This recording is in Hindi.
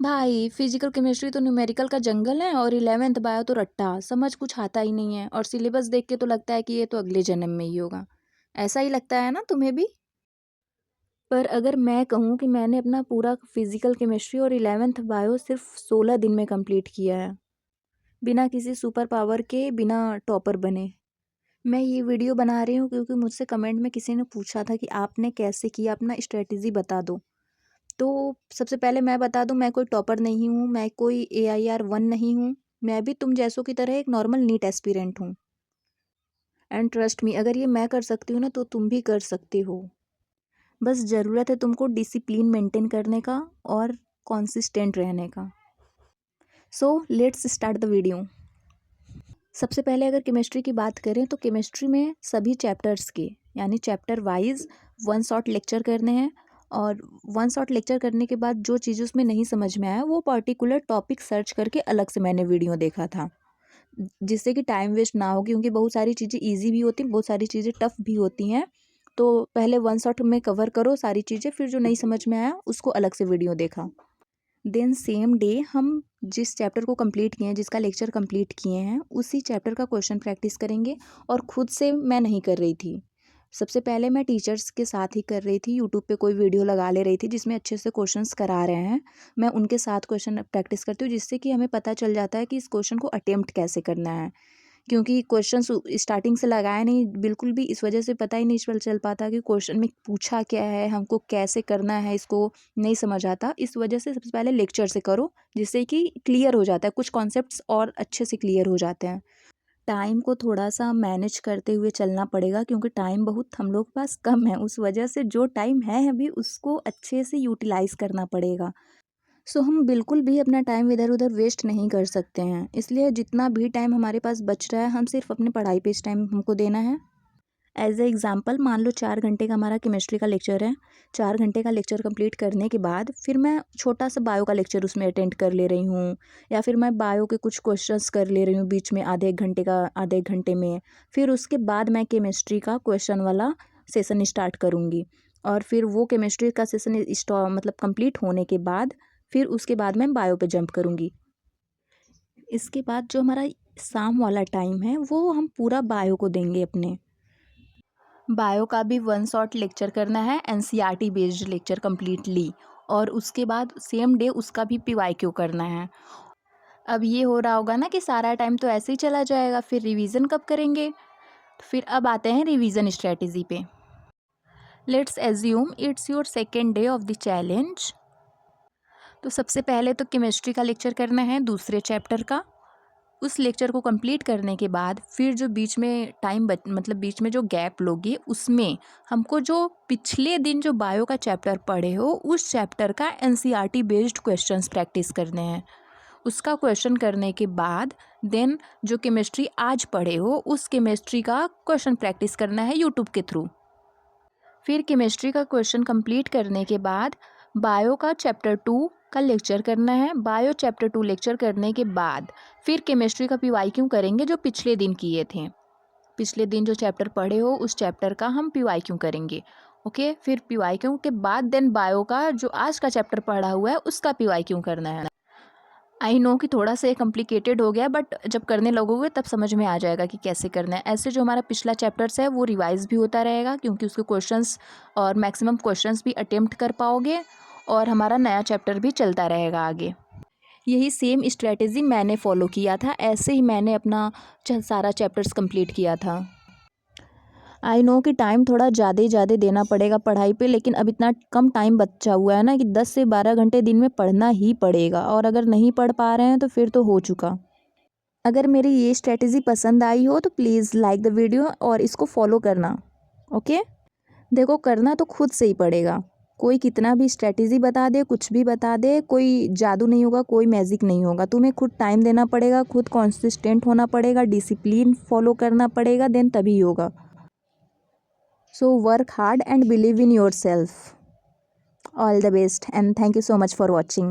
भाई फिजिकल केमिस्ट्री तो न्यूमेरिकल का जंगल है और 11th बायो तो रट्टा, समझ कुछ आता ही नहीं है और सिलेबस देख के तो लगता है कि ये तो अगले जन्म में ही होगा। ऐसा ही लगता है ना तुम्हें भी? पर अगर मैं कहूँ कि मैंने अपना पूरा फिजिकल केमिस्ट्री और 11th बायो सिर्फ 16 दिन में कंप्लीट किया है, बिना किसी सुपर पावर के, बिना टॉपर बने। मैं ये वीडियो बना रही हूँ क्योंकि मुझसे कमेंट में किसी ने पूछा था कि आपने कैसे किया, अपना स्ट्रेटजी बता दो। तो सबसे पहले मैं बता दूं, मैं कोई टॉपर नहीं हूँ, मैं कोई AIR 1 नहीं हूँ। मैं भी तुम जैसों की तरह एक नॉर्मल नीट एस्पिरेंट हूँ। एंड ट्रस्ट मी, अगर ये मैं कर सकती हूँ ना तो तुम भी कर सकते हो। बस ज़रूरत है तुमको डिसिप्लिन मेंटेन करने का और कॉन्सिस्टेंट रहने का। So let's start the video. सबसे पहले अगर केमिस्ट्री की बात करें तो केमिस्ट्री में सभी चैप्टर्स के, यानी चैप्टर वाइज 1 शॉर्ट लेक्चर करने हैं। और 1 शॉर्ट लेक्चर करने के बाद जो चीज़ उसमें नहीं समझ में आया वो पर्टिकुलर टॉपिक सर्च करके अलग से मैंने वीडियो देखा था, जिससे कि टाइम वेस्ट ना हो, क्योंकि बहुत सारी चीज़ें ईजी भी होती हैं, बहुत सारी चीज़ें टफ भी होती हैं। तो पहले 1 शॉट में कवर करो सारी चीज़ें, फिर जो नहीं समझ में आया उसको अलग से वीडियो देखा। देन सेम डे हम जिस चैप्टर को कंप्लीट किए हैं, जिसका लेक्चर कंप्लीट किए हैं, उसी चैप्टर का क्वेश्चन प्रैक्टिस करेंगे। और खुद से मैं नहीं कर रही थी, सबसे पहले मैं टीचर्स के साथ ही कर रही थी। यूट्यूब पे कोई वीडियो लगा ले रही थी जिसमें अच्छे से क्वेश्चंस करा रहे हैं, मैं उनके साथ क्वेश्चन प्रैक्टिस करती हूँ, जिससे कि हमें पता चल जाता है कि इस क्वेश्चन को अटेम्प्ट कैसे करना है। क्योंकि क्वेश्चन स्टार्टिंग से लगाया नहीं बिल्कुल भी, इस वजह से पता ही नहीं चल पाता कि क्वेश्चन में पूछा क्या है, हमको कैसे करना है, इसको नहीं समझ आता। इस वजह से सबसे पहले लेक्चर से करो, जिससे कि क्लियर हो जाता है, कुछ कॉन्सेप्ट्स और अच्छे से क्लियर हो जाते हैं। टाइम को थोड़ा सा मैनेज करते हुए चलना पड़ेगा, क्योंकि टाइम बहुत हम लोग के पास कम है, उस वजह से जो टाइम है अभी उसको अच्छे से यूटिलाइज़ करना पड़ेगा। सो हम बिल्कुल भी अपना टाइम इधर उधर वेस्ट नहीं कर सकते हैं, इसलिए जितना भी टाइम हमारे पास बच रहा है हम सिर्फ अपनी पढ़ाई पे इस टाइम हमको देना है। एज ए एग्ज़ाम्पल मान लो 4 घंटे का हमारा केमिस्ट्री का लेक्चर है। 4 घंटे का लेक्चर कंप्लीट करने के बाद फिर मैं छोटा सा बायो का लेक्चर उसमें अटेंड कर ले रही हूँ, या फिर मैं बायो के कुछ क्वेश्चंस कर ले रही हूँ बीच में, आधे एक घंटे में। फिर उसके बाद मैं केमिस्ट्री का क्वेश्चन वाला सेशन स्टार्ट करूँगी, और फिर वो केमिस्ट्री का सेशन मतलब कंप्लीट होने के बाद फिर उसके बाद मैं बायो पे जंप करूँगी। इसके बाद जो हमारा शाम वाला टाइम है वो हम पूरा बायो को देंगे अपने। बायो का भी 1 शॉट लेक्चर करना है, NCERT बेस्ड लेक्चर कम्प्लीटली, और उसके बाद सेम डे उसका भी PYQ करना है। अब ये हो रहा होगा ना कि सारा टाइम तो ऐसे ही चला जाएगा, फिर रिवीजन कब करेंगे? तो फिर अब आते हैं रिवीजन स्ट्रेटजी पे। Let's assume it's your second day of the challenge. तो सबसे पहले तो केमिस्ट्री का लेक्चर करना है, दूसरे चैप्टर का। उस लेक्चर को कंप्लीट करने के बाद फिर जो बीच में मतलब बीच में जो गैप लोगे, उसमें हमको जो पिछले दिन जो बायो का चैप्टर पढ़े हो उस चैप्टर का NCERT बेस्ड क्वेश्चंस प्रैक्टिस करने हैं। उसका क्वेश्चन करने के बाद देन जो केमिस्ट्री आज पढ़े हो उस केमिस्ट्री का क्वेश्चन प्रैक्टिस करना है यूट्यूब के थ्रू। फिर केमिस्ट्री का क्वेश्चन कंप्लीट करने के बाद बायो का चैप्टर 2 का लेक्चर करना है। बायो चैप्टर 2 लेक्चर करने के बाद फिर केमिस्ट्री का PYQ करेंगे जो पिछले दिन किए थे। पिछले दिन जो चैप्टर पढ़े हो उस चैप्टर का हम PYQ करेंगे। ओके, फिर PYQ के बाद देन बायो का जो आज का चैप्टर पढ़ा हुआ है उसका PYQ करना है। आई नो कि थोड़ा सा कॉम्प्लिकेटेड हो गया, बट जब करने लगोगे तब समझ में आ जाएगा कि कैसे करना है। ऐसे जो हमारा पिछला चैप्टर्स है वो रिवाइज भी होता रहेगा, क्योंकि उसके क्वेश्चंस और मैक्सिमम क्वेश्चंस भी अटेम्प्ट कर पाओगे, और हमारा नया चैप्टर भी चलता रहेगा आगे। यही सेम स्ट्रेटेजी मैंने फॉलो किया था, ऐसे ही मैंने अपना सारा चैप्टर्स कंप्लीट किया था। आई नो कि टाइम थोड़ा ज़्यादा देना पड़ेगा पढ़ाई पे, लेकिन अब इतना कम टाइम बचा हुआ है ना कि 10 से 12 घंटे दिन में पढ़ना ही पड़ेगा, और अगर नहीं पढ़ पा रहे हैं तो फिर तो हो चुका। अगर मेरी ये स्ट्रेटेजी पसंद आई हो तो प्लीज़ लाइक द वीडियो और इसको फॉलो करना। ओके, देखो करना तो खुद से ही पड़ेगा। कोई कितना भी स्ट्रेटेजी बता दे, कुछ भी बता दे, कोई जादू नहीं होगा, कोई मैजिक नहीं होगा। तुम्हें खुद टाइम देना पड़ेगा, खुद कॉन्सिस्टेंट होना पड़ेगा, डिसिप्लिन फॉलो करना पड़ेगा, देन तभी होगा। So work hard and believe in yourself. All the best and thank you so much for watching.